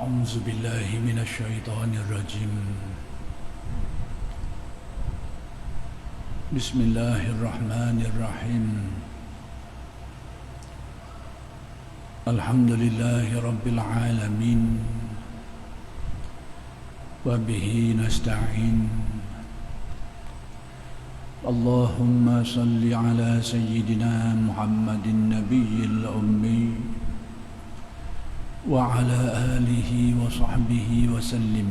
أعوذ بالله من الشيطان الرجيم. بسم الله الرحمن الرحيم. الحمد لله رب العالمين وبه نستعين. اللهم صل على سيدنا محمد النبي الأمي وعلى آله وصحبه وسلم.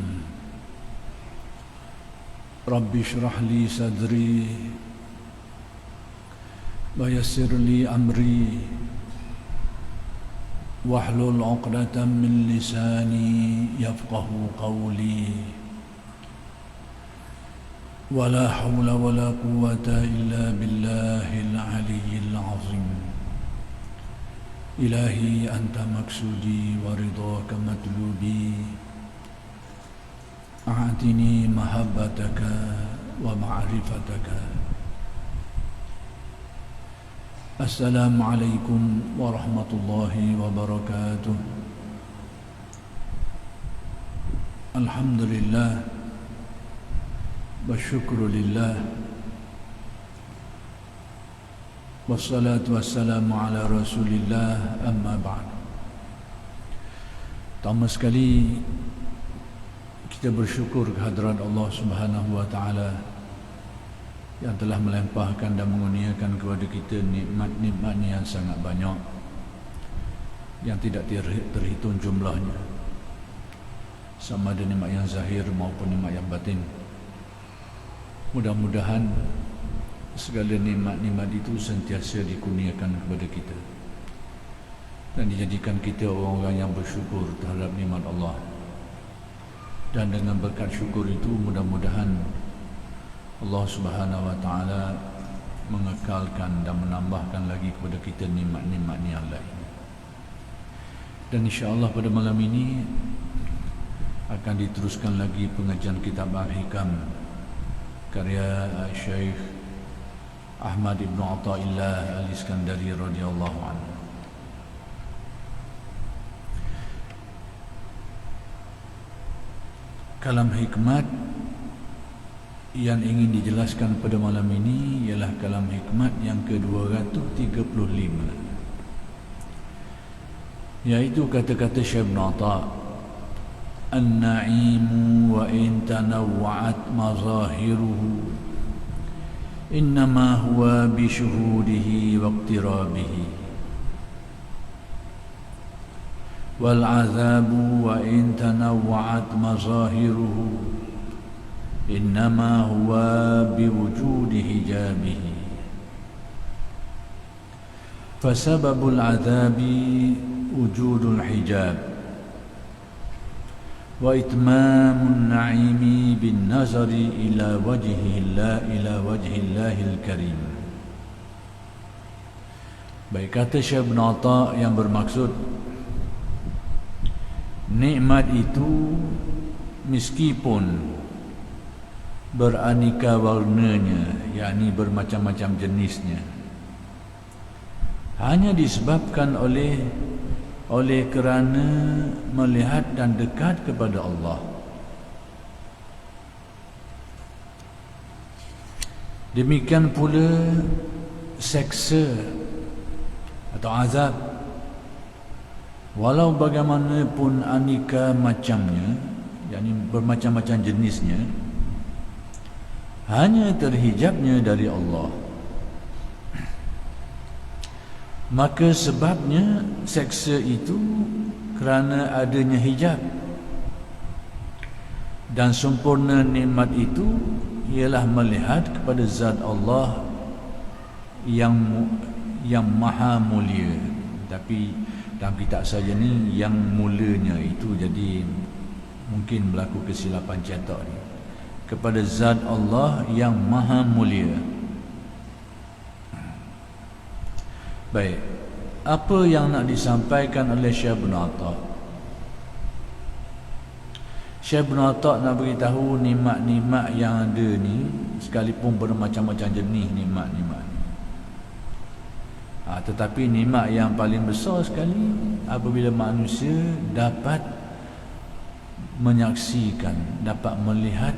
رب اشرح لي صدري ويسر لي أمري واحلل عقدة من لساني يفقه قولي. ولا حول ولا قوة إلا بالله العلي العظيم. إلهي أنت مقصودي ورضاك مطلوبي، أعطني محبتك ومعرفتك. السلام عليكم ورحمة الله وبركاته. الحمد لله والشكر لله wassalatu wassalamu ala rasulillah, amma ba'd. Pertama sekali kita bersyukur kehadrat Allah Subhanahu wa taala yang telah melimpahkan dan mengurniakan kepada kita nikmat-nikmat yang sangat banyak yang tidak terhitung jumlahnya, sama ada nikmat yang zahir maupun nikmat yang batin. Mudah-mudahan segala nikmat-nikmat itu sentiasa dikurniakan kepada kita dan dijadikan kita orang-orang yang bersyukur terhadap nikmat Allah. Dan dengan berkat syukur itu mudah-mudahan Allah Subhanahu wa taala mengekalkan dan menambahkan lagi kepada kita nikmat-nikmat yang lain. Dan insya-Allah pada malam ini akan diteruskan lagi pengajian kitab Al-Hikam karya Syekh Ahmad ibn Athaillah Al-Iskandari radhiyallahu anhu. Kalam hikmat yang ingin dijelaskan pada malam ini ialah kalam hikmat yang ke-235, yaitu kata-kata Syekh Ibn Atha, "An-na'imu wa in tanawwa'at mazahiruhu innama huwa bishuhudihi waqtirabihi wal azabu wa in tanawwa'at mazahiruhu innama huwa biwujudi hijabihi fasababul azabi wujudul hijab wa itmamun na'imi bin nazari ila wajhillahil karim." Baik, kata Syekh Ibn Atha yang bermaksud nikmat itu meskipun beraneka warnanya, yakni bermacam-macam jenisnya, hanya disebabkan oleh kerana melihat dan dekat kepada Allah. Demikian pula seksa atau azab, walau bagaimanapun aneka macamnya, yakni bermacam-macam jenisnya, hanya terhijabnya dari Allah. Maka sebabnya seksa itu kerana adanya hijab, dan sempurna nikmat itu ialah melihat kepada zat Allah yang maha mulia. Tapi dalam kitab saja ni yang mulanya itu, jadi mungkin berlaku kesilapan cetak ni, kepada zat Allah yang maha mulia. Baik, apa yang nak disampaikan oleh Syekh Ibn Atha? Syekh Ibn Atha nak beritahu nikmat-nikmat yang ada ni, sekalipun bermacam-macam jenis nikmat-nikmat, tetapi nikmat yang paling besar sekali apabila manusia dapat menyaksikan, dapat melihat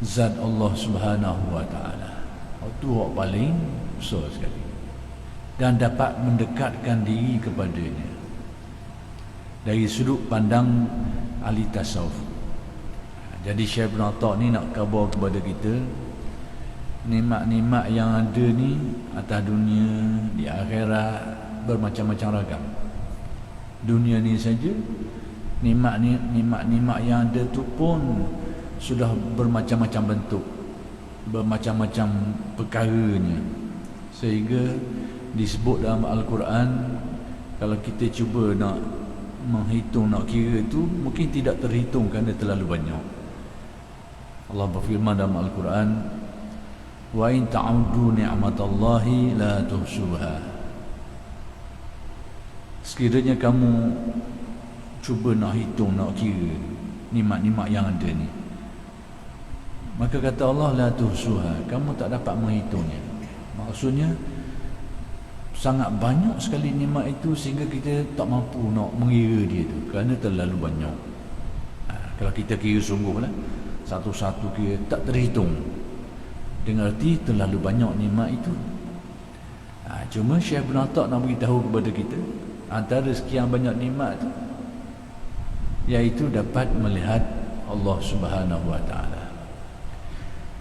zat Allah Subhanahu wa taala. Itu yang paling besar sekali. Dan dapat mendekatkan diri kepadanya dari sudut pandang ahli tasawuf. Jadi Syekh Ibn Atta' ni nak khabar kepada kita nikmat-nikmat yang ada ni atas dunia, di akhirat, bermacam-macam ragam. Dunia ni saja nikmat-nikmat yang ada tu pun sudah bermacam-macam bentuk, bermacam-macam perkaranya, sehingga disebut dalam Al-Quran, kalau kita cuba nak menghitung, nak kira itu mungkin tidak terhitung kerana terlalu banyak. Allah berfirman dalam Al-Quran, wa in ta'udu ni'matallahi la tuhsuha. Sekiranya kamu cuba nak hitung, nak kira nikmat-nikmat yang ada ni, maka kata Allah, la tuhsuha, kamu tak dapat menghitungnya. Maksudnya sangat banyak sekali nikmat itu sehingga kita tak mampu nak mengira dia tu kerana terlalu banyak. Kalau kita kira sungguh lah, satu-satu kira tak terhitung, dengan arti terlalu banyak nikmat itu. Cuma Syekh Ibn Atta' nak beritahu kepada kita, antara sekian banyak nikmat itu, iaitu dapat melihat Allah Subhanahu wa taala.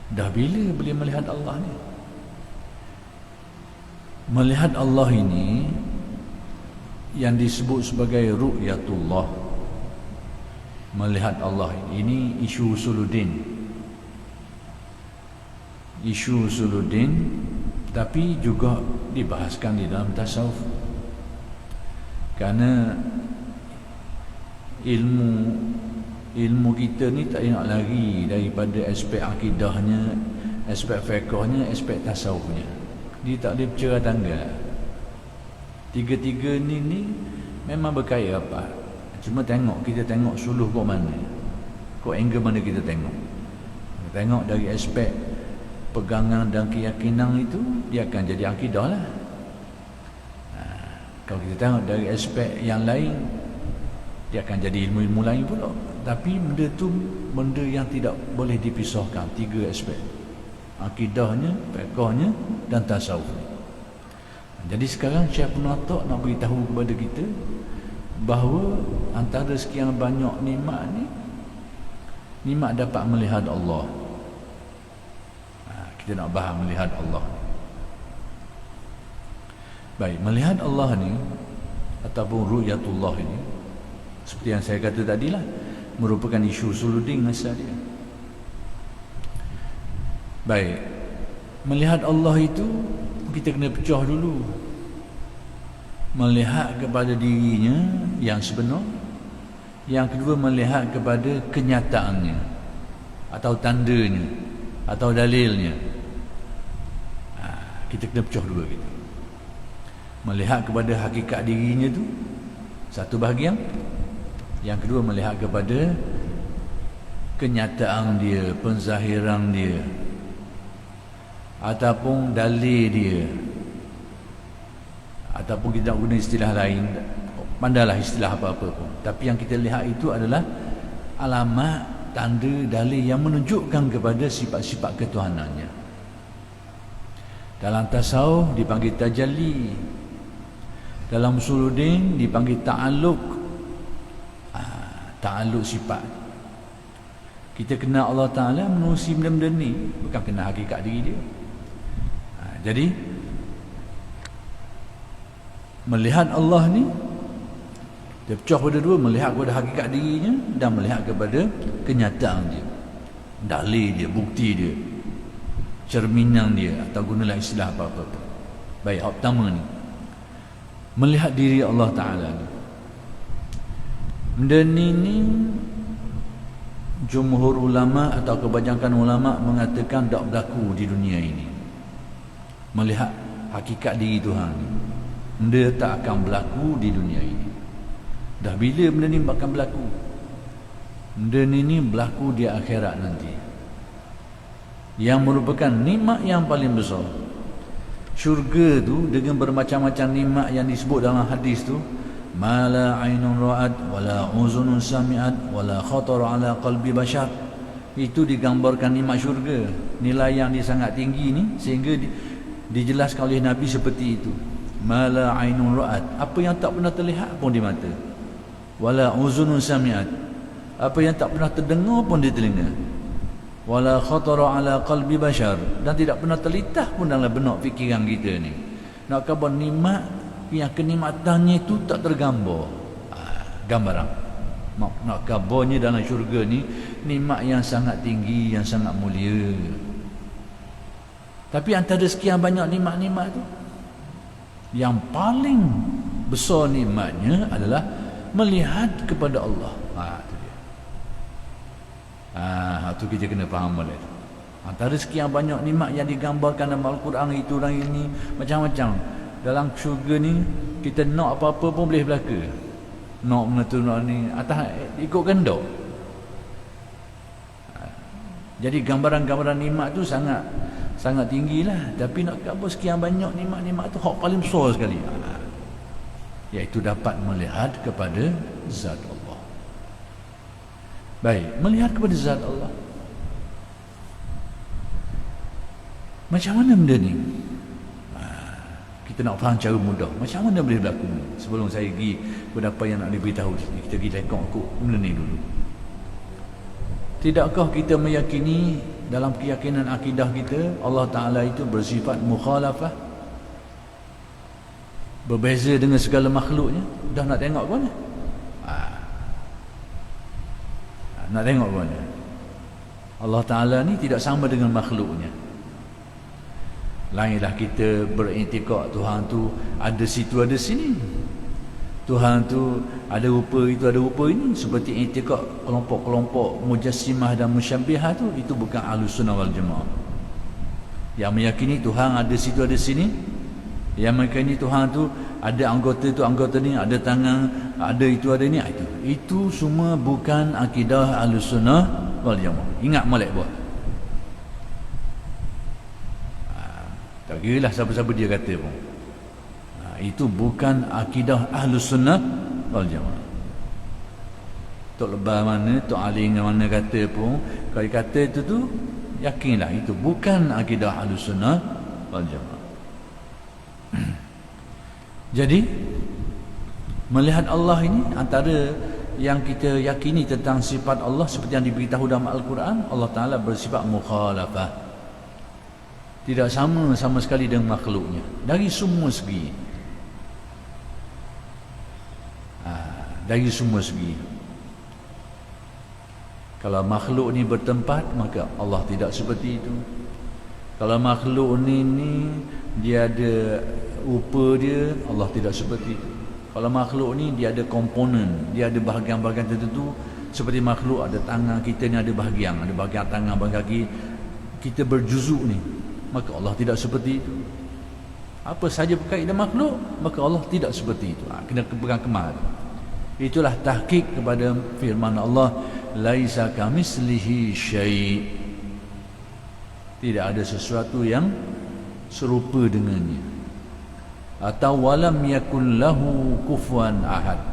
Dah bila boleh melihat Allah ni? Melihat Allah ini yang disebut sebagai ru'yatullah. Melihat Allah ini isu usuluddin. Isu usuluddin, tapi juga dibahaskan di dalam tasawuf. Kerana ilmu kita ni tak nak lari daripada aspek akidahnya, aspek fiqhnya, aspek tasawufnya. Dia tak boleh bercerah tangga. Tiga-tiga ni memang berkait apa. Cuma kita tengok suluh kok mana, kok angle mana kita tengok. Kita tengok dari aspek pegangan dan keyakinan itu, dia akan jadi akidah lah. Kalau kita tengok dari aspek yang lain, dia akan jadi ilmu-ilmu lain pula. Tapi benda tu benda yang tidak boleh dipisahkan. Tiga aspek: akidahnya, fiqhnya dan tasawuf. Jadi sekarang Syekh Ibn Atta' nak beritahu kepada kita bahawa antara sekian banyak nikmat ni, nikmat dapat melihat Allah. Kita nak bahas melihat Allah. Baik, melihat Allah ni ataupun ru'yatullah ini, seperti yang saya kata tadilah, merupakan isu usuluddin asal dia. Baik, melihat Allah itu kita kena pecah dulu. Melihat kepada dirinya yang sebenar. Yang kedua, melihat kepada kenyataannya atau tandanya atau dalilnya. Kita kena pecah dulu gitu. Melihat kepada hakikat dirinya tu satu bahagian. Yang kedua, melihat kepada kenyataan dia, penzahiran dia, ataupun dalil dia, ataupun kita nak guna istilah lain, pandailah istilah apa-apa pun. Tapi yang kita lihat itu adalah alamat, tanda, dalil yang menunjukkan kepada sifat-sifat ketuhanannya. Dalam tasawuf dipanggil tajalli, dalam usuluddin dipanggil ta'alluq. Ta'alluq sifat. Kita kenal Allah Ta'ala menerusi benda-benda ni, bukan kenal hakikat diri dia. Jadi melihat Allah ni dia pecah pada dua: melihat kepada hakikat dirinya dan melihat kepada kenyataan dia, dalil dia, bukti dia, cerminan dia, atau gunalah istilah apa-apa. Baik, yang pertama ni melihat diri Allah Ta'ala ni. Benda ni jumhur ulama atau kebanyakan ulama mengatakan tak berlaku di dunia ini. Melihat hakikat diri Tuhan ni, benda tak akan berlaku di dunia ini. Dah bila benda ni akan berlaku? Benda ni berlaku di akhirat nanti, yang merupakan nikmat yang paling besar. Syurga tu dengan bermacam-macam nikmat yang disebut dalam hadis tu, ma la ainun ra'at wala uzunun sami'at wala khatara ala qalbi bashar. Itu digambarkan nikmat syurga, nilai yang dia sangat tinggi ni, sehingga dijelaskan oleh Nabi seperti itu. Ma la ainun ra'at, apa yang tak pernah terlihat pun di mata, wala uzunun sami'at, apa yang tak pernah terdengar pun di telinga, wala khatara ala qalbi bashar, dan tidak pernah terlintas pun dalam benak fikiran kita ni. Nak khabar nikmat yang kenikmatannya itu tak tergambar. Gambaran nak khabarnya dalam syurga ni nikmat yang sangat tinggi, yang sangat mulia. Tapi antara sekian banyak nikmat-nikmat tu, yang paling besar nikmatnya adalah melihat kepada Allah. Itu dia. Itu kita kena faham balik. Antara sekian banyak nikmat yang digambarkan dalam Al-Quran itu dan ini macam-macam. Dalam syurga ni kita nak apa-apa pun boleh belaka. Nak mengatur nak ni atas ikut kehendak. Jadi gambaran-gambaran nikmat tu sangat tinggilah. Tapi nak kata sekian banyak nikmat-nikmat tu hak paling besar sekali, iaitu dapat melihat kepada zat Allah. Baik, melihat kepada zat Allah, macam mana benda ni? Kita nak faham cara mudah. Macam mana boleh berlaku? Sebelum saya pergi kepada apa yang nak diberitahu, kita pergi tengok benda ni dulu. Tidakkah kita meyakini dalam keyakinan akidah kita Allah Ta'ala itu bersifat mukhalafah, berbeza dengan segala makhluknya? Dah nak tengok ke mana? Nak tengok ke mana? Allah Ta'ala ni tidak sama dengan makhluknya. Lainlah kita beriktikad Tuhan tu ada situ ada sini, Tuhan tu ada rupa itu ada rupa ini, seperti iktikad kelompok-kelompok mujassimah dan musyabbihah tu. Itu bukan Ahlus Sunnah wal Jamaah. Yang meyakini Tuhan ada situ ada sini, yang meyakini Tuhan tu ada anggota tu anggota ni, ada tangan, ada itu ada ni, itu semua bukan akidah Ahlus Sunnah wal Jamaah. Ingat molek buat. Tak kira lah siapa-siapa dia kata pun, itu bukan akidah Ahlus Sunnah wal Jamaah. Tok Lebah mana, Tok Aling mana kata pun, kalau dia kata itu tu, yakinlah itu bukan akidah Ahlus Sunnah wal Jamaah. Jadi melihat Allah ini antara yang kita yakini tentang sifat Allah seperti yang diberitahu dalam Al-Quran. Allah Ta'ala bersifat mukhalafah, tidak sama sekali dengan makhluknya dari semua segi. Dari semua segi. Kalau makhluk ni bertempat, maka Allah tidak seperti itu. Kalau makhluk ni dia ada rupa dia, Allah tidak seperti itu. Kalau makhluk ni dia ada komponen, dia ada bahagian-bahagian tertentu. Seperti makhluk ada tangan, kita ni ada bahagian tangan, bahagian kaki, kita berjuzuk ni, maka Allah tidak seperti itu. Apa saja berkait dengan makhluk, maka Allah tidak seperti itu. Kena pegang kemar. Itulah tahqiq kepada firman Allah, laisa kamislihi syai'. Tidak ada sesuatu yang serupa dengannya. Atau walam yakul lahu kufuwan ahad.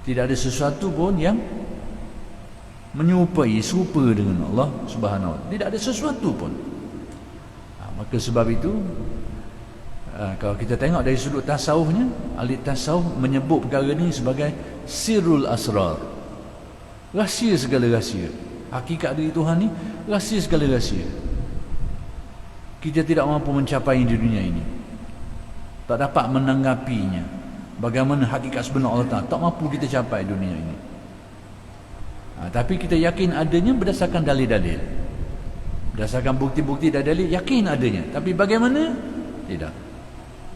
Tidak ada sesuatu pun yang menyerupai, serupa dengan Allah Subhanahu wa taala. Tidak ada sesuatu pun. Maka sebab itu, kalau kita tengok dari sudut tasawufnya, ahli tasawuf menyebut perkara ini sebagai sirrul asrar, rahsia segala rahsia. Hakikat diri Tuhan ni rahsia segala rahsia. Kita tidak mampu mencapai di dunia ini, tak dapat menanggapinya. Bagaimana hakikat sebenar Allah Ta'ala, tak mampu kita capai dunia ini. Tapi kita yakin adanya berdasarkan dalil-dalil, berdasarkan bukti-bukti dan dalil, yakin adanya. Tapi bagaimana? Tidak.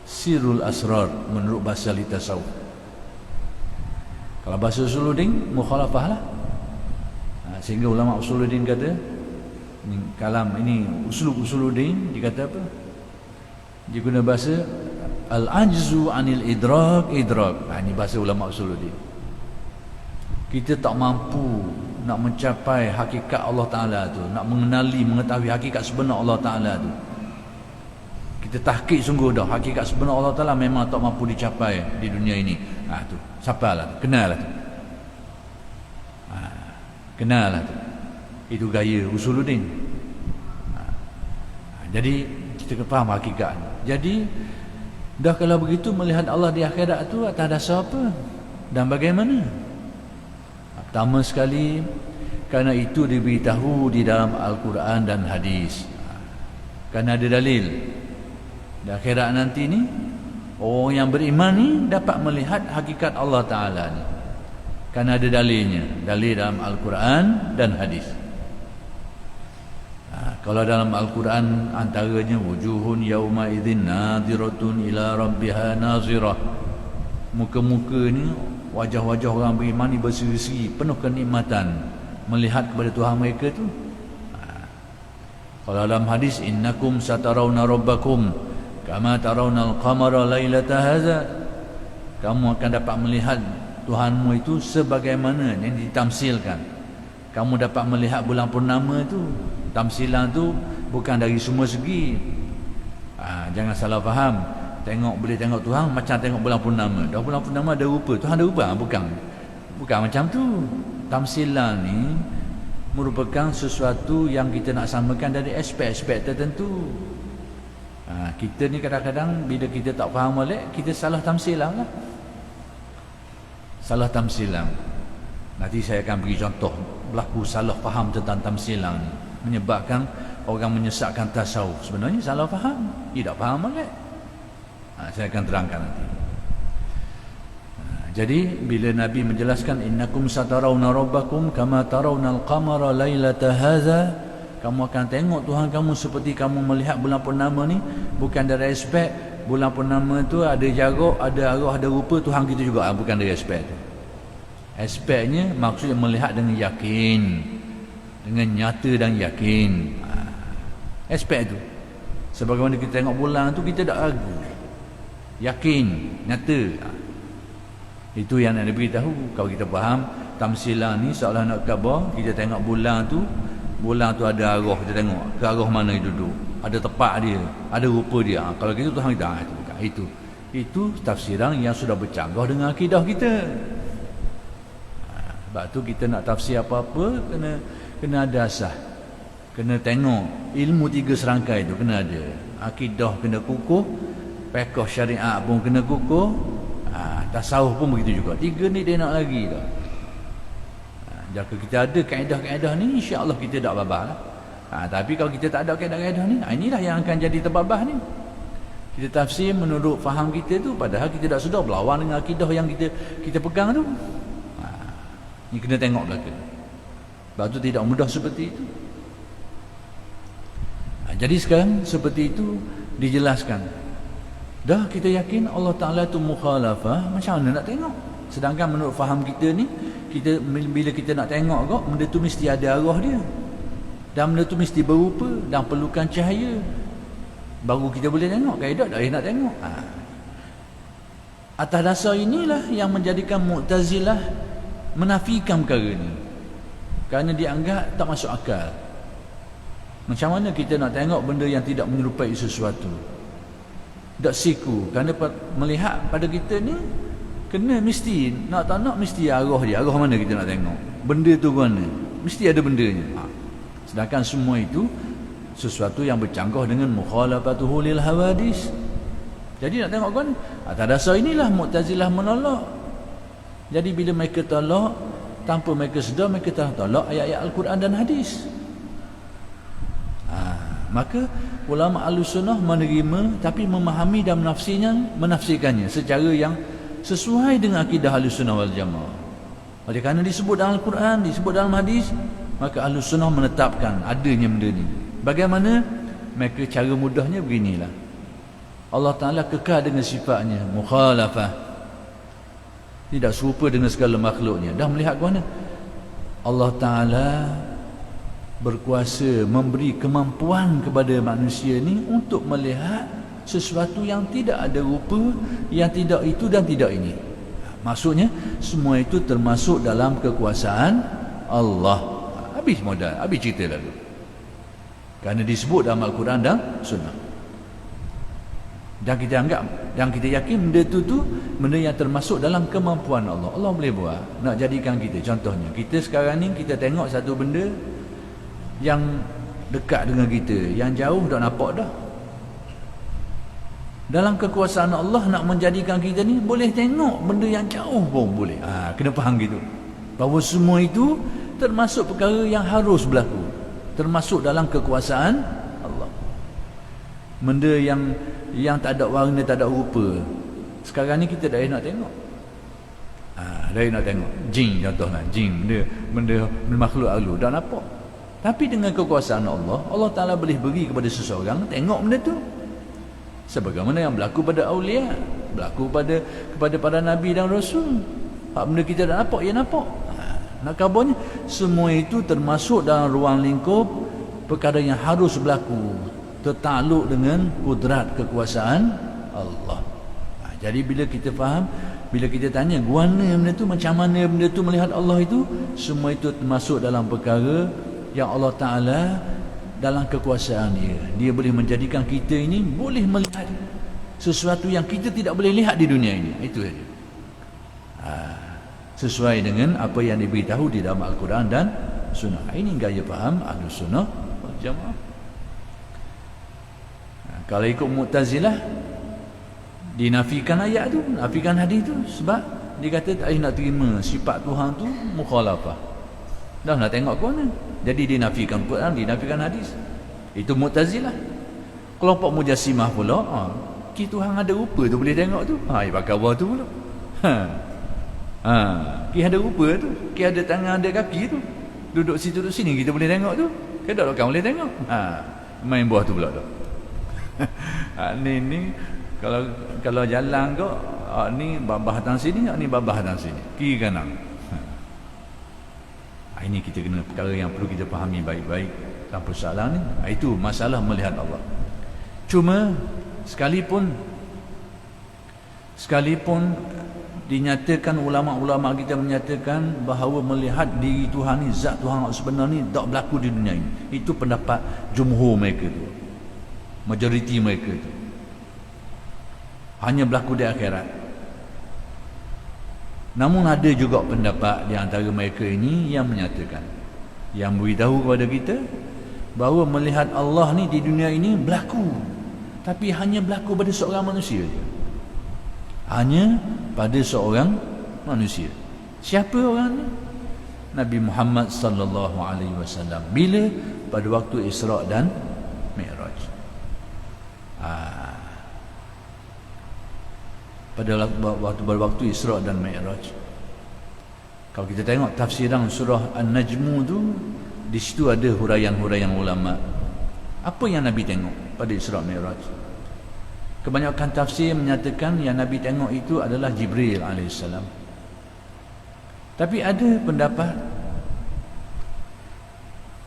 Sirrul asrar menurut bahasa ahli tasawuf. Kalau bahasa Usuluddin, mukhalafah lah. Sehingga ulama Usuluddin kata, kalam ini Usuluddin, dia kata apa? Dia guna bahasa al-ajzu anil idrak. Ini bahasa ulama Usuluddin. Kita tak mampu nak mencapai hakikat Allah Ta'ala tu, nak mengetahui hakikat sebenar Allah Ta'ala tu. Kita Kita tahqiq sungguh dah hakikat sebenar Allah Ta'ala memang tak mampu dicapai di dunia ini. Tu siapalah tu, kenal lah tu. Kenal lah tu. Itu gaya Usuluddin. Jadi kita faham hakikat. Jadi dah kalau begitu melihat Allah di akhirat tu atas dasar apa dan bagaimana? Pertama sekali, kerana itu diberitahu di dalam Al-Quran dan hadis. Kerana ada dalil. Di akhirat nanti ni orang yang beriman ni dapat melihat hakikat Allah Ta'ala ni. Kerana ada dalilnya. Dalil dalam Al-Quran dan hadis. Kalau dalam Al-Quran antaranya wujuhun yauma idzin nadhiratun ila rabbiha nazirah. Muka-muka ni, wajah-wajah orang beriman ni berseri-seri, penuh kenikmatan melihat kepada Tuhan mereka tu. Kalau dalam hadis innakum satarawna rabbakum kama tarawna al-qamara lailata hadza, kamu akan dapat melihat Tuhanmu itu sebagaimana yang ditamsilkan. Kamu dapat melihat bulan purnama tu. Tamsilan tu bukan dari semua segi. Jangan salah faham. Boleh tengok Tuhan macam tengok bulan purnama. Dah bulan purnama ada rupa, Tuhan ada rupa? Bukan macam tu. Tamsilan ni merupakan sesuatu yang kita nak samakan dari aspek-aspek tertentu. Kita ni kadang-kadang bila kita tak faham balik, kita salah tamsilan lah. Salah tamsilan. Nanti saya akan beri contoh berlaku salah faham tentang tamsilan ni, menyebabkan orang menyesatkan tasawuf. Sebenarnya salah faham, tidak faham balik. Saya akan terangkan nanti. Jadi bila Nabi menjelaskan innakum satarawna rabbakum kama tarawna al-qamara lailata hadza, kamu akan tengok Tuhan kamu seperti kamu melihat bulan purnama ni, bukan dari aspek bulan purnama tu ada jarak, ada arah, ada rupa, Tuhan kita juga, bukan dari aspek tu. Aspeknya maksudnya melihat dengan yakin, dengan nyata dan yakin. Aspek tu sebagaimana kita tengok bulan tu, kita tak ragu, yakin, nyata. Itu yang nak diberitahu. Kalau kita faham tamsilan ni seolah nak khabar, kita tengok bulan tu ada arah, kita tengok ke arah mana dia duduk, ada tepat dia, ada rupa dia. Kalau gitu Tuhan kita itu bukan. Itu tafsiran yang sudah bercanggah dengan akidah kita. Sebab tu kita nak tafsir apa-apa kena ada asas. Kena tengok ilmu tiga serangkai tu kena ada. Akidah kena kukuh, fiqh syariat pun kena kukuh, tasawuf pun begitu juga. Tiga ni dia nak lagi dah. Jika kita ada kaedah-kaedah ni, insya-Allah kita tak babah lah. Tapi kalau kita tak ada kaedah-kaedah ni, inilah yang akan jadi terbabah ni. Kita tafsir menurut faham kita tu, padahal kita tak sedar berlawan dengan akidah yang kita pegang tu. Ni kena tengok belakang. Sebab tu tidak mudah seperti itu. Jadi sekarang seperti itu dijelaskan. Dah kita yakin Allah Ta'ala tu mukhalafah, macam mana nak tengok? Sedangkan menurut faham kita ni, bila kita nak tengok kok, benda tu mesti ada arah dia, dan benda tu mesti berupa dan perlukan cahaya, baru kita boleh tengok. Kaedah tak boleh nak tengok. Atas dasar inilah yang menjadikan Mu'tazilah menafikan perkara ni, kerana dianggap tak masuk akal. Macam mana kita nak tengok benda yang tidak menyerupai sesuatu? Tak siku. Kerana melihat pada kita ni kena mesti, nak tak nak mesti arah dia. Arah mana kita nak tengok? Benda tu mana? Mesti ada bendanya. Sedangkan semua itu sesuatu yang bercanggah dengan mukhalafatuhu lil hawadis. Jadi nak tengok kan, atas dasar inilah Mu'tazilah menolak. Jadi bila mereka tolak, tanpa mereka sedar, mereka telah tolak ayat-ayat Al-Quran dan hadis. Maka ulama Ahlussunnah menerima, tapi memahami dan menafsirkannya secara yang sesuai dengan akidah Ahlussunnah wal Jamaah. Oleh kerana disebut dalam Al-Quran, disebut dalam hadis, maka Ahlussunnah menetapkan adanya benda ni. Bagaimana? Mereka cara mudahnya beginilah. Allah Ta'ala kekal dengan sifatnya mukhalafah, tidak serupa dengan segala makhluknya. Dah melihat ke mana? Allah Ta'ala berkuasa memberi kemampuan kepada manusia ni untuk melihat sesuatu yang tidak ada rupa, yang tidak itu dan tidak ini. Maksudnya semua itu termasuk dalam kekuasaan Allah. Habis modal, habis cerita lalu. Kerana disebut dalam Al-Quran dan Sunnah. Dan kita anggap, dan kita yakin benda tu benda yang termasuk dalam kemampuan Allah. Allah boleh buat nak jadikan kita. Contohnya, kita sekarang ni kita tengok satu benda yang dekat dengan kita, yang jauh dah nampak dah. Dalam kekuasaan Allah nak menjadikan kita ni boleh tengok benda yang jauh pun boleh. Kena faham gitu. Bahawa semua itu termasuk perkara yang harus berlaku. Termasuk dalam kekuasaan Allah. Benda yang tak ada warna, tak ada rupa. Sekarang ni kita dah nak tengok. Dah nak tengok. Jin contohnya, jin, benda makhluk halus dah nampak. Tapi dengan kekuasaan Allah, Allah Ta'ala boleh beri kepada seseorang tengok benda tu. Sebagaimana yang berlaku pada awliya, berlaku kepada para nabi dan rasul. Hak benda kita dah nampak, ya nampak. Nak kabarnya, semua itu termasuk dalam ruang lingkup perkara yang harus berlaku, tertakluk dengan kudrat kekuasaan Allah. Jadi bila kita faham, bila kita tanya guana benda tu, macam mana benda tu melihat Allah itu, semua itu termasuk dalam perkara yang Allah Ta'ala dalam kekuasaan dia boleh menjadikan kita ini boleh melihat sesuatu yang kita tidak boleh lihat di dunia ini. Itu saja. Sesuai dengan apa yang diberitahu di dalam Al-Quran dan Sunnah. Ini gaya faham Ahlus Sunnah wal Jamaah. Kalau ikut Mu'tazilah, dinafikan ayat tu, nafikan hadis tu, sebab dia kata tak nak terima sifat Tuhan tu mukhalafah. Dah nak tengok ke mana? Jadi dinafikan Quran, dinafikan hadis. Itu Mu'tazilah. Kelompok Mujassimah pula, Tuhan ada rupa tu boleh tengok tu. Ya pakai apa tu pula. Ki ada rupa tu, ki ada tangan, ada kaki tu. Duduk situ duduk sini kita boleh tengok tu. Kedok kan boleh tengok. Main buah tu pula tu. Ni kalau jalan kau, ni babah datang sini, ni babah datang sini. Kiri kanan. Ini kita kena perkara yang perlu kita fahami baik-baik dalam persoalan ni. Itu masalah melihat Allah. Cuma sekalipun dinyatakan, ulama-ulama kita menyatakan bahawa melihat diri Tuhan ni, zat Tuhan sebenar ni tak berlaku di dunia ini. Itu pendapat jumhur mereka tu, majoriti mereka tu. Hanya berlaku di akhirat. Namun ada juga pendapat di antara mereka ini yang menyatakan, yang beritahu kepada kita bahawa melihat Allah ni di dunia ini berlaku, tapi hanya berlaku pada seorang manusia je. Hanya pada seorang manusia. Siapa orang ni? Nabi Muhammad sallallahu alaihi wasallam. Bila? Pada waktu Isra' dan Mi'raj. Pada waktu Isra' dan Mi'raj. Kalau kita tengok tafsiran surah An-Najmu tu, di situ ada huraian-huraian ulama. Apa yang Nabi tengok pada Isra' Mi'raj? Kebanyakan tafsir menyatakan yang Nabi tengok itu adalah Jibril AS. Tapi ada pendapat,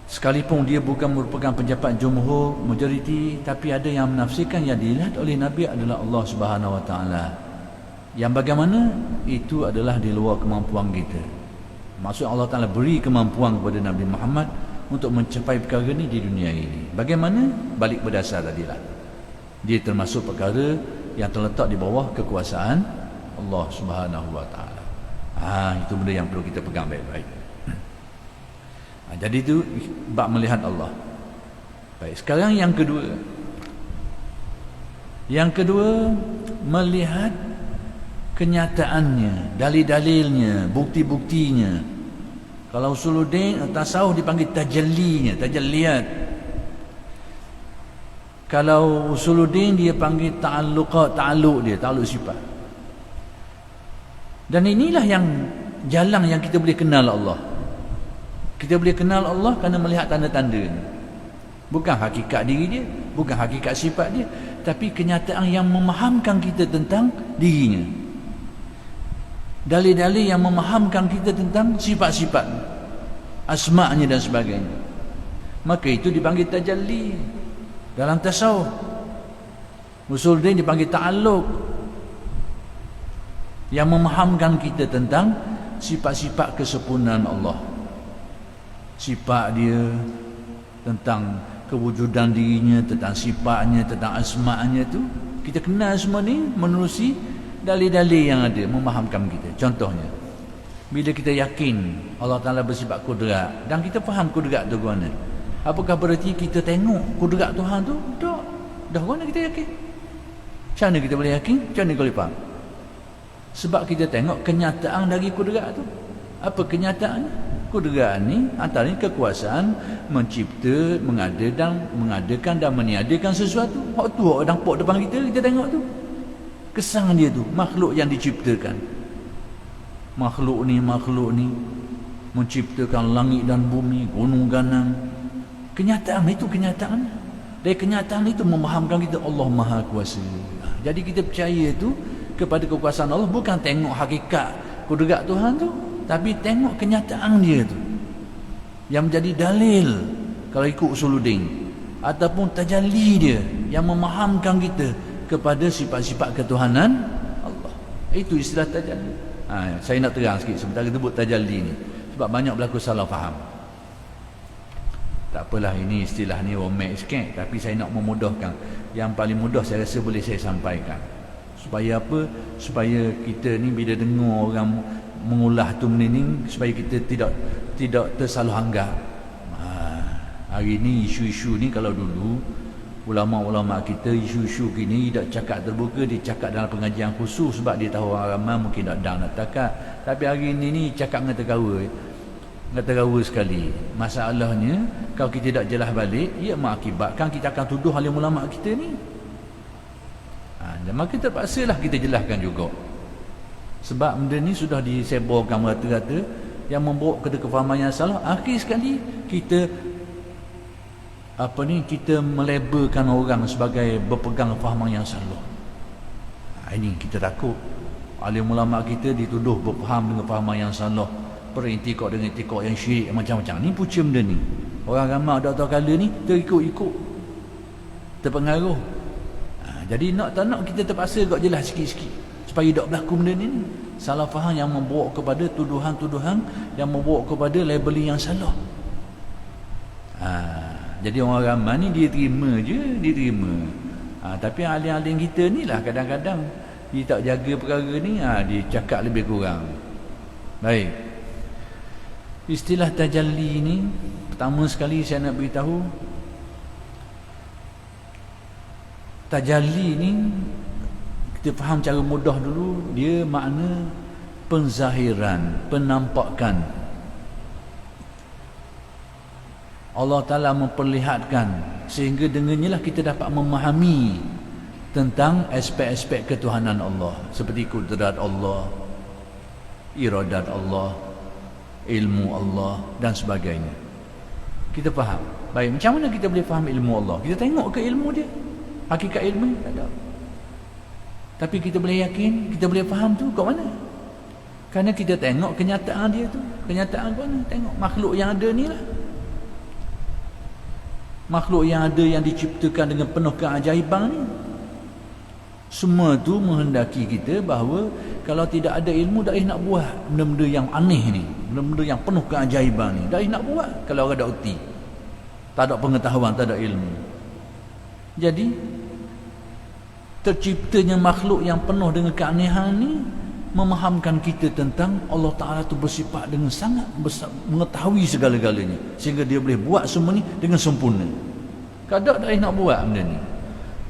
sekalipun dia bukan merupakan pendapat jumhur, majoriti, tapi ada yang menafsirkan yang dilihat oleh Nabi adalah Allah Subhanahu Wa Taala. Yang bagaimana itu adalah di luar kemampuan kita. Maksud Allah Ta'ala beri kemampuan kepada Nabi Muhammad untuk mencapai perkara ni di dunia ini. Bagaimana? Balik berdasar tadilah. Dia termasuk perkara yang terletak di bawah kekuasaan Allah Subhanahu Wa Ta'ala. Itu benda yang perlu kita pegang baik-baik. Jadi itu bab melihat Allah. Baik, sekarang yang kedua. Yang kedua, melihat kenyataannya, dalil-dalilnya, bukti-buktinya. Kalau Usuluddin tasawuf dipanggil tajallinya, tajalliyat. Kalau Usuluddin dia panggil ta'alluqat, ta'alluq sifat. Dan inilah yang jalan yang kita boleh kenal Allah. Kita boleh kenal Allah kerana melihat tanda-tanda ni. Bukan hakikat diri dia, bukan hakikat sifat dia, tapi kenyataan yang memahamkan kita tentang dirinya. Dalil-dalil yang memahamkan kita tentang sifat-sifat, asma'nya dan sebagainya. Maka itu dipanggil tajalli dalam tasawuf. Usuluddin dipanggil ta'alluq, yang memahamkan kita tentang sifat-sifat kesempurnaan Allah. Sifat dia, tentang kewujudan dirinya, tentang sifatnya, tentang asma'nya tu Kita kenal semua ni menerusi dalil-dalil yang ada memahamkan kita. Contohnya, bila kita yakin Allah Ta'ala bersifat kudrat dan kita faham kudrat tu mana, apakah berarti kita tengok kudrat Tuhan tu? Tak. Dah mana kita yakin? Macam mana kita boleh yakin? Macam mana kau boleh faham? Sebab kita tengok kenyataan dari kudrat tu. Apa kenyataannya? Kudrat ni antaranya kekuasaan mencipta, mengadakan dan meniadakan sesuatu. Hak tu hak nampak depan kita tengok tu. Kesan dia tu, makhluk yang diciptakan. Makhluk ni menciptakan langit dan bumi, gunung ganang. Kenyataan itu kenyataan. Dari kenyataan itu memahamkan kita Allah Maha Kuasa. Jadi kita percaya tu kepada kekuasaan Allah, bukan tengok hakikat kudrat Tuhan tu, tapi tengok kenyataan dia tu yang menjadi dalil kalau ikut usuluddin, ataupun tajalli dia yang memahamkan kita kepada sifat-sifat ketuhanan Allah. Itu istilah tajalli. Saya nak terang sikit sebentar kita sebut tajalli ni, sebab banyak berlaku salah faham. Tak apalah, ini istilah ni romek sikit, tapi saya nak memudahkan. Yang paling mudah saya rasa boleh saya sampaikan. Supaya apa? Supaya kita ni bila dengar orang mengulah tu ni, supaya kita tidak tersalah anggap. Hari ni isu-isu ni, kalau dulu ulama-ulama kita isu-isu gini tak cakap terbuka, dia cakap dalam pengajian khusus sebab dia tahu orang ramai mungkin tak nak takak. Tapi hari ni cakap dengan tergawa sekali. Masalahnya kalau kita tak jelas balik, ia mengakibatkan kita akan tuduh alim ulama kita ni. Maka terpaksalah kita jelaskan juga. Sebab benda ni sudah disebarkan rata-rata yang membawa kepada kefahaman yang salah. Akhir sekali kita kita melabelkan orang sebagai berpegang kefahaman yang salah. Ini kita takut alim ulama kita dituduh berfaham dengan kefahaman yang salah, berintikad dengan intikad yang syirik macam-macam. Ni punca benda ni. Orang ramai dak tahu kala ni terikut-ikut, terpengaruh. Jadi nak tak nak kita terpaksa agak jelas sikit-sikit supaya tak berlaku benda ni. Salah faham yang membawa kepada tuduhan-tuduhan yang membawa kepada labeling yang salah. Jadi orang ramai ni dia terima. Tapi alim-alim kita ni lah kadang-kadang dia tak jaga perkara ni, dia cakap lebih kurang. Baik. Istilah tajalli ni, pertama sekali saya nak beritahu, tajalli ni kita faham cara mudah dulu. Dia makna penzahiran, penampakan. Allah Ta'ala memperlihatkan, sehingga dengannya lah kita dapat memahami tentang aspek-aspek ketuhanan Allah, seperti kudrat Allah, iradat Allah, ilmu Allah dan sebagainya. Kita faham. Baik, macam mana kita boleh faham ilmu Allah? Kita tengok ke ilmu dia? Hakikat ilmu tak ada. Tapi kita boleh yakin, kita boleh faham tu kat mana? Kerana kita tengok kenyataan dia tu. Kenyataan kat mana? Tengok makhluk yang ada ni lah. Makhluk yang ada yang diciptakan dengan penuh keajaiban ni. Semua tu menghendaki kita bahawa kalau tidak ada ilmu, tak nak buat benda-benda yang aneh ni, benda-benda yang penuh keajaiban ni, tak nak buat kalau orang tak erti, tak ada pengetahuan, tak ada ilmu. Jadi terciptanya makhluk yang penuh dengan keanehan ni memahamkan kita tentang Allah Ta'ala tu bersifat dengan sangat besar, mengetahui segala-galanya, sehingga dia boleh buat semua ni dengan sempurna. Kadang tak nak buat benda ni.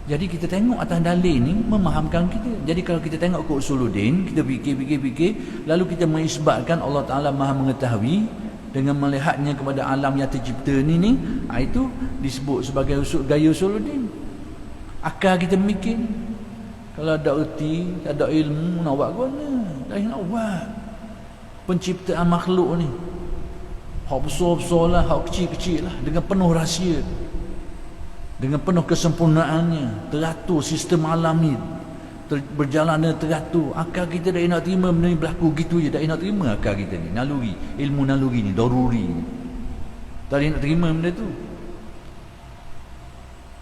Jadi kita tengok atas dalil ni memahamkan kita. Jadi kalau kita tengok ke usuluddin, kita fikir, lalu kita mengisbatkan Allah Ta'ala Maha mengetahui dengan melihatnya kepada alam yang tercipta ni, itu disebut sebagai gaya usuluddin. Akal kita mikir, kalau ada erti, tak ada ilmu, nak buat ke mana? Tak nak buat. Penciptaan makhluk ni, hak besar-besar lah, hak kecil-kecil lah, dengan penuh rahsia, dengan penuh kesempurnaannya, teratur sistem alam ni berjalan dengan teratur. Akal kita tak nak terima benda ni berlaku gitu je, tak nak terima akal kita ni, naluri, ilmu naluri ni, daruri ni, tak nak terima benda tu.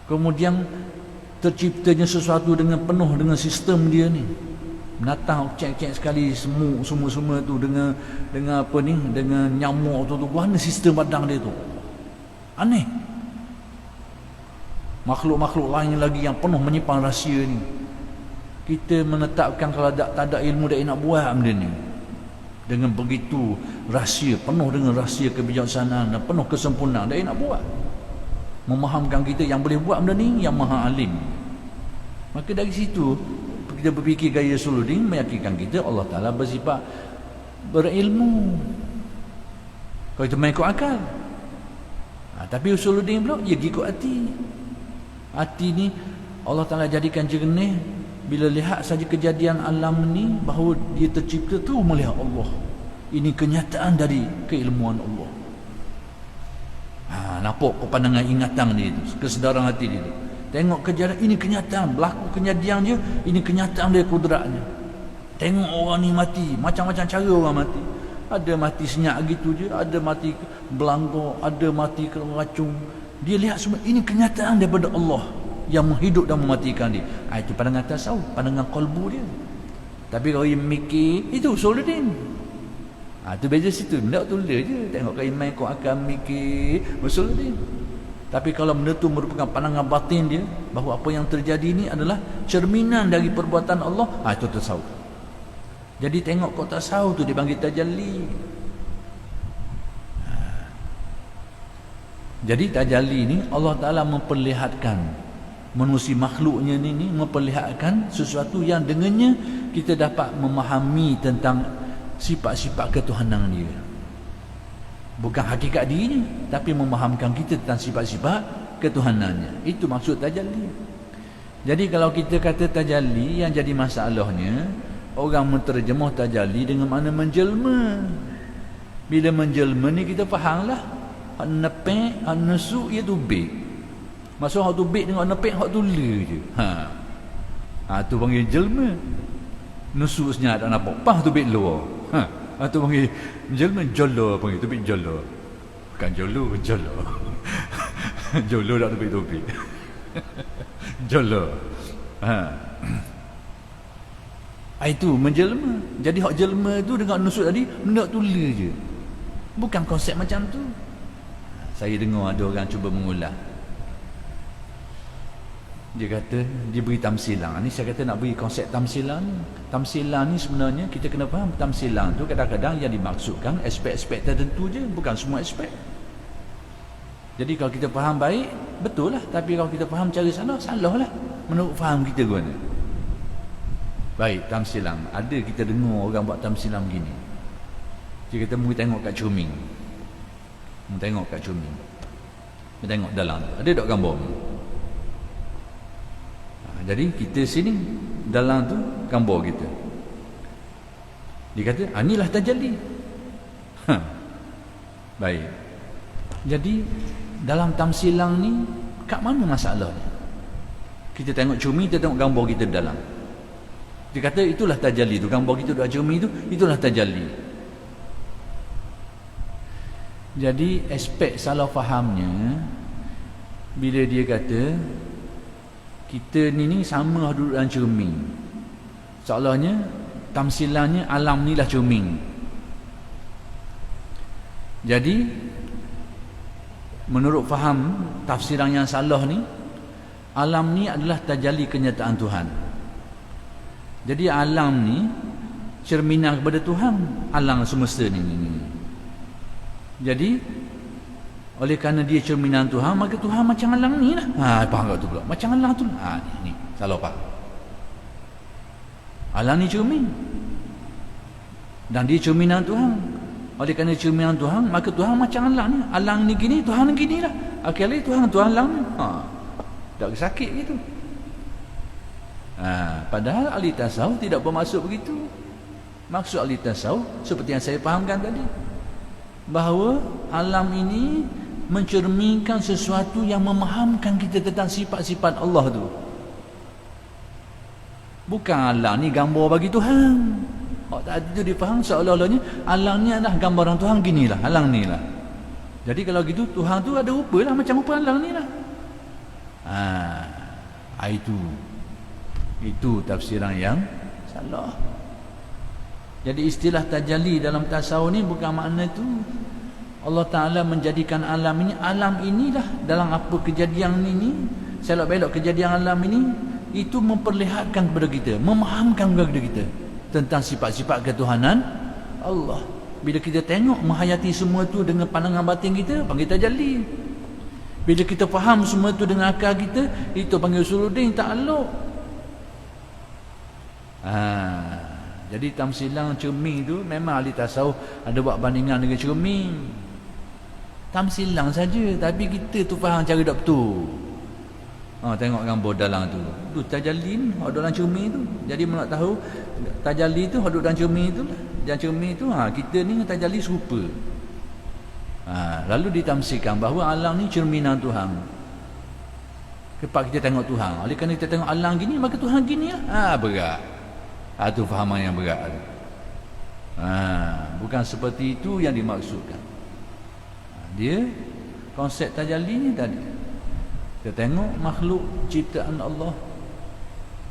Kemudian terciptanya sesuatu dengan penuh dengan sistem dia ni. Binatang cek-cek sekali, semua tu dengan apa ni, dengan nyamuk tu mana sistem badan dia tu. Aneh. makhluk-makhluk lain lagi yang penuh menyimpan rahsia ni. Kita menetapkan kalau tak ada ilmu dah nak buat benda ni. Dengan begitu rahsia, penuh dengan rahsia kebijaksanaan dan penuh kesempurnaan, dah nak buat. Memahamkan kita yang boleh buat benda ni yang maha alim. Maka dari situ kita berfikir gaya Usuluddin meyakinkan kita Allah Ta'ala bersifat berilmu. Kalau kita main ikut akal, tapi Usuluddin pula dia ikut hati. Hati ni Allah Ta'ala jadikan jernih. Bila lihat saja kejadian alam ni, bahawa dia tercipta tu melihat Allah. Ini kenyataan dari keilmuan Allah. Nampak pandangan ingatan dia tu, kesedaran hati dia tu. Tengok kejadian ini kenyataan, berlaku kejadian dia, ini kenyataan dia kudratnya. Tengok orang ni mati, macam-macam cara orang mati. Ada mati senyap gitu je, ada mati belanggar, ada mati kena racun. Dia lihat semua ini kenyataan daripada Allah yang menghidup dan mematikan dia. Itu pandangan tasawuf, pandangan qalbu dia. Tapi kalau dia mikir, itu Usuluddin. Itu beza situ. Benda tu le je. Tengok kalau iman kau akan mikir, Usuluddin. Tapi kalau benda tu merupakan pandangan batin dia, bahawa apa yang terjadi ni adalah cerminan dari perbuatan Allah, itu tasawuf. Jadi tengok kau tasawuf tu dipanggil tajalli. Jadi tajalli ni Allah Ta'ala memperlihatkan manusia makhluknya ni memperlihatkan sesuatu yang dengannya kita dapat memahami tentang sifat-sifat ketuhanan dia. Bukan hakikat dirinya, tapi memahamkan kita tentang sifat-sifat ketuhanannya. Itu maksud tajalli. Jadi kalau kita kata tajalli, yang jadi masalahnya orang menterjemah tajalli dengan makna menjelma. Bila menjelma ni kita fahamlah hak nepek, hak nesu iaitu bik. Maksud hak tu bik dengan nepek, hak tu le je. Tu panggil jelma. Nesu senyap tak nampak, pah tu bik luar. Tu panggil jelma, jolo panggil tu bik jolo. Bukan jolo, jolo. Jolo tak tu bik topik. Jolo. Itu menjelma. Jadi hak jelma tu dengan nusuk tadi benda tu le je. Bukan konsep macam tu. Saya dengar ada orang cuba mengulang. Dia kata, dia beri tamsilan. Ni saya kata nak beri konsep tamsilan ni. Tamsilan ni sebenarnya kita kena faham tamsilan tu kadang-kadang yang dimaksudkan aspek-aspek tertentu je, bukan semua aspek. Jadi kalau kita faham baik, betul lah. Tapi kalau kita faham cara salah lah. Menurut faham kita ke mana? Baik, tamsilan. Ada kita dengar orang buat tamsilan begini. Dia kata, mari tengok kat cermin. Mari tengok kat cermin. Mari tengok dalam tu. Ada tak gambar? Jadi kita sini, dalam tu gambar kita. Dia kata, inilah tajalli. Baik. Jadi, dalam tamsilan ni, kat mana masalahnya? Kita tengok cermin, kita tengok gambar kita dalam. Dia kata itulah tajalli tu, gambar kita dekat cermin tu, itulah tajalli. Jadi aspek salah fahamnya bila dia kata kita ni sama duduk dalam cermin. Seolahnya tamsilannya alam ni lah cermin. Jadi menurut faham tafsiran yang salah ni, alam ni adalah tajalli kenyataan Tuhan. Jadi alam ni cerminan kepada Tuhan, alam semesta ni. Jadi oleh kerana dia cerminan Tuhan, maka Tuhan macam alam ni lah. Faham tak tu pula? Macam alam tu lah. Ni salah faham. Alam ni cermin, dan dia cerminan Tuhan. Oleh kerana cerminan Tuhan, maka Tuhan macam alam ni. Alam ni gini, Tuhan ni gini lah. Akhirnya Tuhan alam ni. Tak sakit gitu. Padahal ahli tasawuf tidak bermaksud begitu. Maksud ahli tasawuf seperti yang saya fahamkan tadi, bahawa alam ini mencerminkan sesuatu yang memahamkan kita tentang sifat-sifat Allah tu. Bukan alam ni gambar bagi Tuhan. Tadi tu difaham seolah-olahnya alam ni adalah gambaran Tuhan, ginilah alam ni lah. Jadi kalau gitu Tuhan tu ada rupa lah, macam rupa alam ni lah. Itu tafsiran yang salah. Jadi istilah tajalli dalam tasawuf ni bukan makna tu. Allah Ta'ala menjadikan alam ini, alam inilah dalam apa kejadian ini selok belok kejadian alam ini, itu memperlihatkan kepada kita, memahamkan kepada kita tentang sifat-sifat ketuhanan Allah. Bila kita tengok menghayati semua tu dengan pandangan batin kita, panggil tajalli. Bila kita faham semua tu dengan akal kita, itu panggil usuluddin ta'alluq. Jadi tamsilang cermin tu memang ahli tasawuf ada buat bandingan dengan cermin. Tamsilang saja, tapi kita tu faham cara tak betul. Tengok gambar dalam tu tajalli ni ada dalam cermin tu. Jadi nak tahu tajalli tu ada dalam cermin tu lah. Dan cermin tu kita ni dengan tajalli serupa. Lalu ditamsikan bahawa alam ni cerminan Tuhan. Kepak kita tengok Tuhan. Oleh kerana kita tengok alam gini, maka Tuhan gini lah. Berat. Itu fahaman yang berat. Bukan seperti itu yang dimaksudkan. Dia konsep tajalli ni tadi. Kita tengok makhluk ciptaan Allah.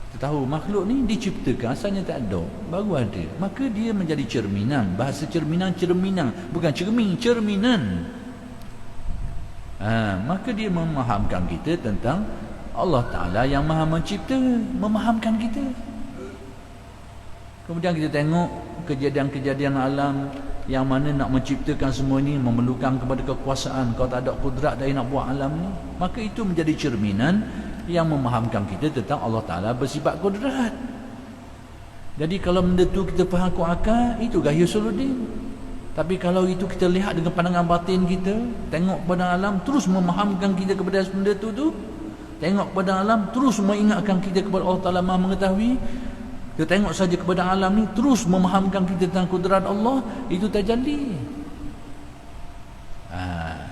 Kita tahu makhluk ni diciptakan, asalnya tak ada, baru ada. Maka dia menjadi cerminan. Bahasa cerminan, bukan cermin, cerminan. Maka dia memahamkan kita tentang Allah Ta'ala yang maha mencipta, memahamkan kita. Kemudian kita tengok kejadian-kejadian alam yang mana nak menciptakan semua ni memerlukan kepada kekuasaan. Kalau tak ada kudrat dari nak buat alam ni, maka itu menjadi cerminan yang memahamkan kita tentang Allah Ta'ala bersifat kudrat. Jadi kalau benda tu kita faham kuat akal, itu gaya usuluddin. Tapi kalau itu kita lihat dengan pandangan batin kita, tengok kepada alam, terus memahamkan kita kepada benda tu, tengok kepada alam, terus mengingatkan kita kepada Allah Ta'ala maha mengetahui. Kita tengok saja kepada alam ni, terus memahamkan kita tentang kudrat Allah, itu tajalli.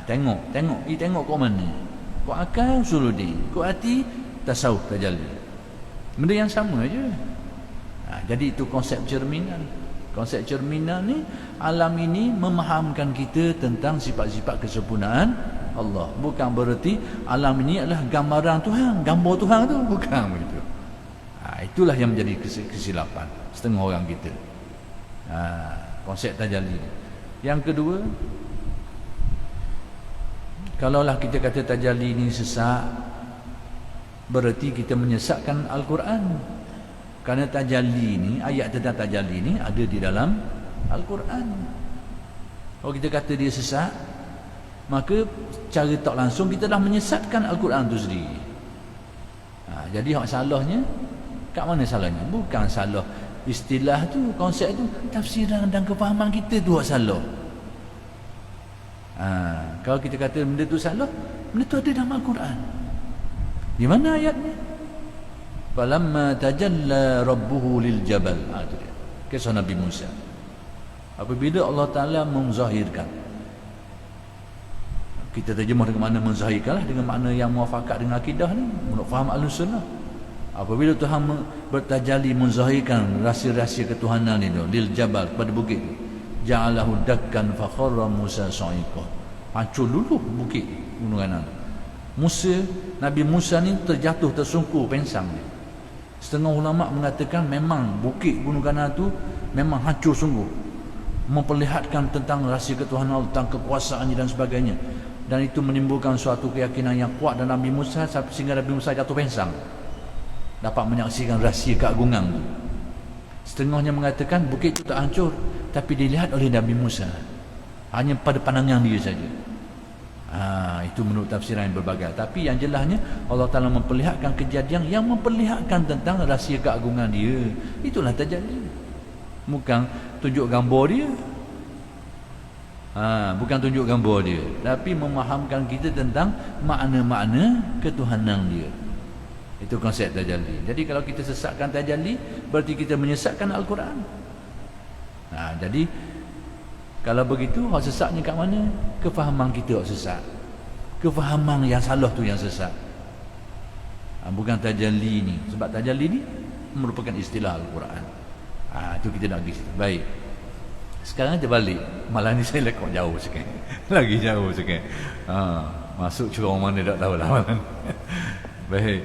Tengok kau mana? Kau akal usuluddin, kau hati tasawuf tajalli. Benda yang sama aja. Jadi itu konsep cerminan. Konsep cerminan ni, alam ini memahamkan kita tentang sifat-sifat kesempurnaan Allah. Bukan bererti alam ini adalah gambaran Tuhan, gambar Tuhan tu, bukan begitu. Itulah yang menjadi kesilapan setengah orang kita. Konsep tajalli. Yang kedua, kalaulah kita kata tajalli ini sesat, berarti kita menyesatkan Al-Quran. Kerana tajalli ini, ayat tentang tajalli ini ada di dalam Al-Quran. Kalau kita kata dia sesat, maka cara tak langsung kita dah menyesatkan Al-Quran itu sendiri. Jadi salahnya, kat mana salahnya? Bukan salah istilah tu, konsep tu, tafsiran dan kefahaman kita tu salah. Kalau kita kata benda tu salah, benda tu ada dalam Al-Quran. Di mana ayatnya? Falamma tajalla rabbuhu lil jabal. Itu dia. Kisah Nabi Musa. Apabila Allah Ta'ala menzahirkan, kita terjemah dengan makna menzahirkan lah, dengan makna yang muafakat dengan akidah ni, menurut faham Ahlus-Sunnah. Apabila Tuhan bertajalli menzahirkan rahsia-rahsia ketuhanan itu lil jabal, pada bukit itu, ja'alahu dakkan fa kharra Musa sa'iqah. Hancur dulu bukit gunung kanan. Nabi Musa ni terjatuh, tersungkur, pensang dia. Setengah ulama mengatakan memang bukit gunung kanan tu memang hancur sungguh, memperlihatkan tentang rahsia ketuhanan Allah, tentang kekuasaannya dan sebagainya. Dan itu menimbulkan suatu keyakinan yang kuat dalam Nabi Musa, sehingga Nabi Musa jatuh pensang, dapat menyaksikan rahsia keagungan itu. Setengahnya mengatakan bukit itu tak hancur, tapi dilihat oleh Nabi Musa hanya pada pandangan dia saja. Itu menurut tafsiran yang berbagai. Tapi yang jelasnya Allah Ta'ala memperlihatkan kejadian yang memperlihatkan tentang rahsia keagungan dia. Itulah tajalli. Bukan tunjuk gambar dia. Bukan tunjuk gambar dia, tapi memahamkan kita tentang makna-makna ketuhanan dia. Itu konsep tajalli. Jadi kalau kita sesatkan tajalli, berarti kita menyesatkan Al-Quran. Jadi kalau begitu, hak sesatnya kat mana? Kefahaman kita hak sesat. Kefahaman yang salah tu yang sesat. Bukan tajalli ni. Sebab tajalli ni merupakan istilah Al-Quran. Itu kita nak pergi situ. Baik. Sekarang kita balik. Malam ni saya lekuk jauh sikit. Lagi jauh sikit. Masuk curang mana tak tahu lah malam. Baik.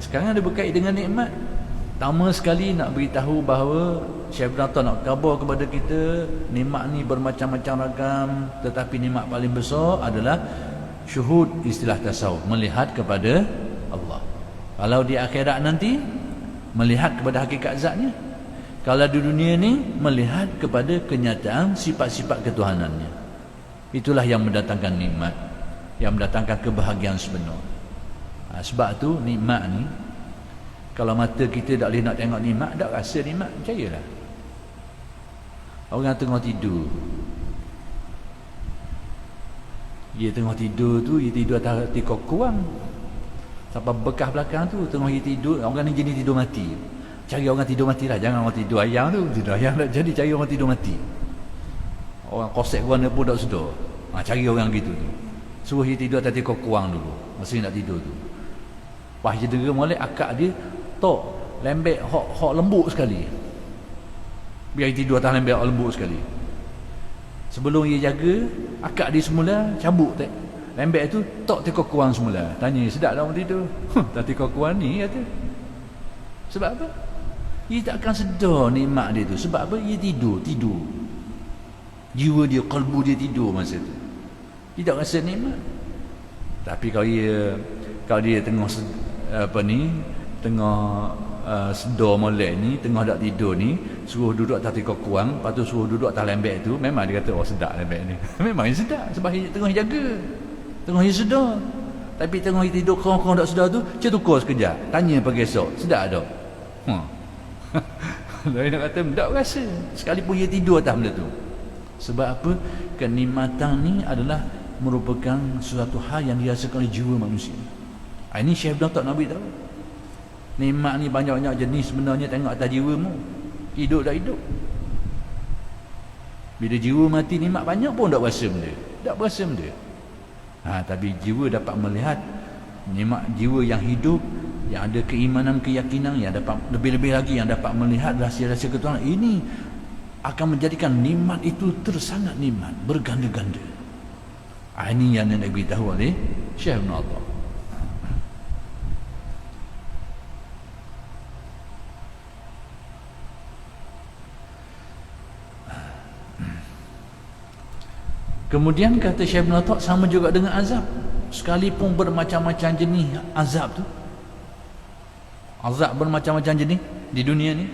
Sekarang ada berkait dengan nikmat. Pertama sekali nak beritahu bahawa Syekh Ibn Atta nak khabar kepada kita, nikmat ni bermacam-macam ragam, tetapi nikmat paling besar adalah syuhud, istilah tasawuf, melihat kepada Allah. Kalau di akhirat nanti melihat kepada hakikat zatnya. Kalau di dunia ni melihat kepada kenyataan sifat-sifat ketuhanannya. Itulah yang mendatangkan nikmat, yang mendatangkan kebahagiaan sebenar. Sebab tu nikmat ni, kalau mata kita tak boleh nak tengok nikmat, tak rasa nikmat, percayalah. Orang tengah tidur, dia tengah tidur tu, dia tidur atas tikar kuang sampai bekas belakang tu, tengah dia tidur. Orang ni jenis tidur mati. Cari orang tidur mati lah, jangan orang tidur ayam tu. Tidur ayam tak jadi, cari orang tidur mati. Orang kosek guana pun tak sedar. Cari orang gitu tu, suruh dia tidur atas tikar kuang dulu masa dia nak tidur tu. Pas dia dera molek, akak dia tok lembek hok lembut sekali. Biar dia tidur atas lembek hok lembut sekali. Sebelum dia jaga, akak dia semula cabut lembek tu, tok tikar kuang semula. Tanya, sedap tak orang tidur? Tak tikar kuang ni kata. Sebab apa? Dia takkan sedar nikmat dia tu. Sebab apa? Dia tidur. Jiwa dia, kalbu dia tidur masa tu. Dia tak rasa nikmat. Tapi kalau dia tengah tengah sedar molek ni, tengah tak tidur ni, suruh duduk atas tikar kuang, lepas tu suruh duduk atas lembek tu, memang dia kata, oh sedap lembek ni. Memang dia sedap sebab dia tengah jaga, tengah dia sedar. Tapi tengah dia tidur korang-korang tak sedar tu, cetukar sekejap, tanya pagi esok, sedap tak? Dia nak kata tak rasa, sekalipun dia tidur atas benda tu. Sebab apa? Kenikmatan ni adalah merupakan suatu hal yang dirasakan oleh jiwa manusia. Ini Syekh Ibn Nabi tahu. Nikmat ni banyak-banyak jenis sebenarnya, tengok atas jiwamu. Hidup tak hidup. Bila jiwa mati, nikmat banyak pun tak berasa benda. Tak berasa benda. Tapi jiwa dapat melihat nikmat jiwa yang hidup, yang ada keimanan, keyakinan, yang dapat lebih-lebih lagi yang dapat melihat rahsia-rahsia ketuhanan. Ini akan menjadikan nikmat itu tersangat nikmat, berganda-ganda. Ini yang nak beritahu oleh Syekh Ibn Atta. Kemudian kata Syekh Ibn Atta, sama juga dengan azab. Sekalipun bermacam-macam jenis azab tu, azab bermacam-macam jenis di dunia ni,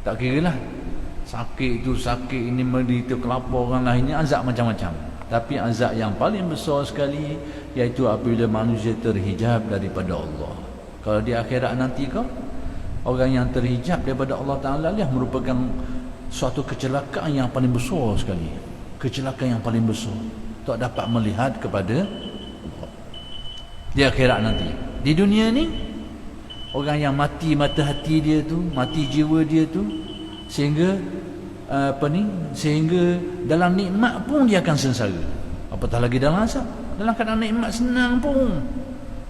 tak kira lah, sakit tu sakit, ini menderita kelaparan lah, ini azab macam-macam. Tapi azab yang paling besar sekali iaitu apabila manusia terhijab daripada Allah. Kalau di akhirat nanti orang yang terhijab daripada Allah Ta'ala lah merupakan suatu kecelakaan yang paling besar sekali. Kecelakaan yang paling besar, tak dapat melihat kepada Allah di akhirat nanti. Di dunia ni, orang yang mati mata hati dia tu, mati jiwa dia tu, sehingga sehingga dalam nikmat pun dia akan sengsara, apatah lagi dalam azab. Dalam keadaan nikmat senang pun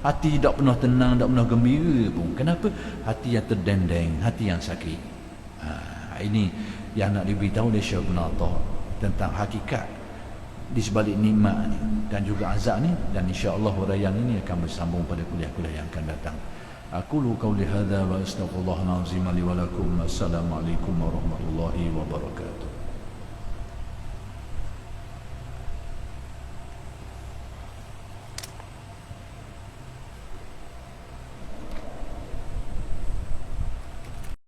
hati tak pernah tenang, tak pernah gembira pun. Kenapa? Hati yang terdendeng, hati yang sakit. Ini yang nak diberitahu oleh Syekh Ibn Atta tentang hakikat di sebalik nikmat ni dan juga azab ni. Dan insya-Allah huraian ini akan bersambung pada kuliah-kuliah yang akan datang. Aqulu qawli hadza wa astaghfirullahal azim li wa lakum. Assalamualaikum warahmatullahi wabarakatuh.